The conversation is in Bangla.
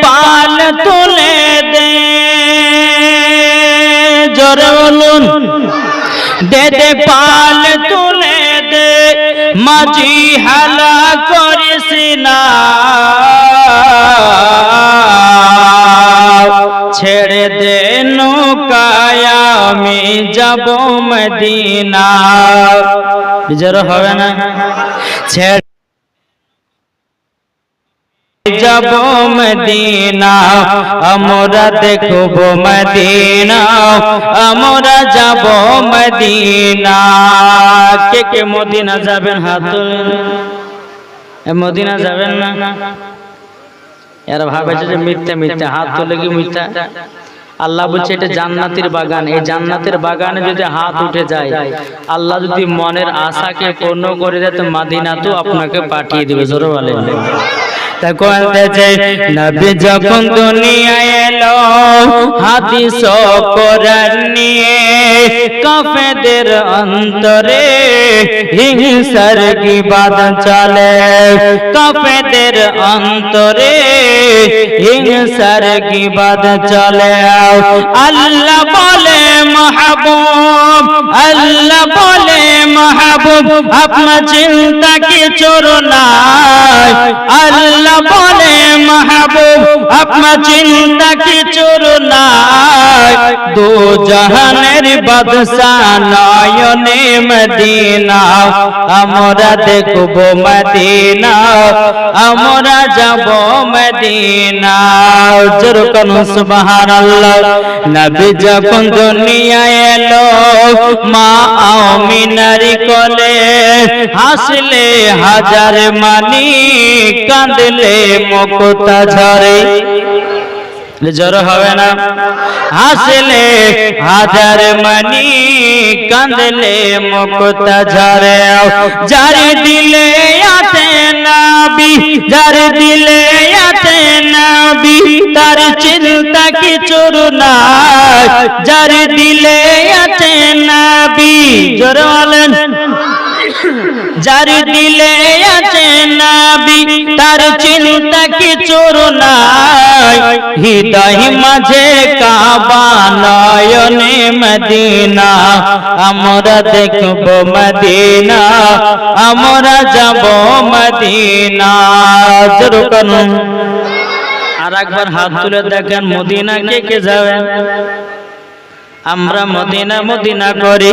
পাল তুলে দে, জোরে বলুন, দে দে পাল তুলে দে, মাঝি হালা করিস না, ছেড়ে দে নৌকায় আমি যাব মদিনা। জোরে হবে না? ছেড়ে যাব মদিনা, আমরা দেখব মদিনা, আমরা যাব মদিনা। কে কে মদিনা যাবেন হাত তুলেন। মদিনা যাবেন না? এরা ভাবেছে যে মিথ্যা মিথ্যা, হাত তুলে কি মিথ্যা? আল্লাহ বলছে এটা জান্নাতের বাগান, এই জান্নাতের বাগানে যদি হাত উঠে যায়, আল্লাহ যদি মনের আশাকে পূর্ণ করে দেয় তো মদিনা তো আপনাকে পাঠিয়ে দিবে। জোরে বলেন। নবী যখন দুনিয়ায় এলো হাদিস ও কোরআন নিয়ে, কাফেরদের অন্তরে হিংসার গীবাদ চলে, কাফেরদের অন্তরে হিংসার গীবাদ চলে। আল্লাহ বলে মাহবুব, আল্লাহ বলে মাহবুব আপনার চিন্তা কিছু নাই, আল্লাহ বলে মাহবুব আপনার চিন্তা কিছু নাই, দু জাহানের বাদশাহ নয়নে মদিনা, আমরা দেখব মদিনা, আমরা যাব মদিনা। জোরে কোন সুবহানাল্লাহ। নবী যখন দুনিয়ায় এলো মা আমিনার কোলে, হাসলে হাজার মানি, কাঁদলে মুক্তা ঝরে। জোরে হবে না? হাসলে হাজার মানি, কাঁদলে মুক্তা ঝরে। যার দিলে আছে নবী, যার দিলে আছে নবী, তার চিন্তা কিছু নাই, যার দিলে আছে নবী। জোরে বলেন। যার দিলে আছে নবী, তার চিন্তা কিছু নাই, হৃদয় মাঝে কাবা নয়নে মদিনা, আমরা দেখব মদিনা, আমরা যাব মদিনা। জোরে করুন। আর একবার হাত তুলে দেখেন মদিনা কে কে যাবেন? আমরা মদিনা মদিনা করি।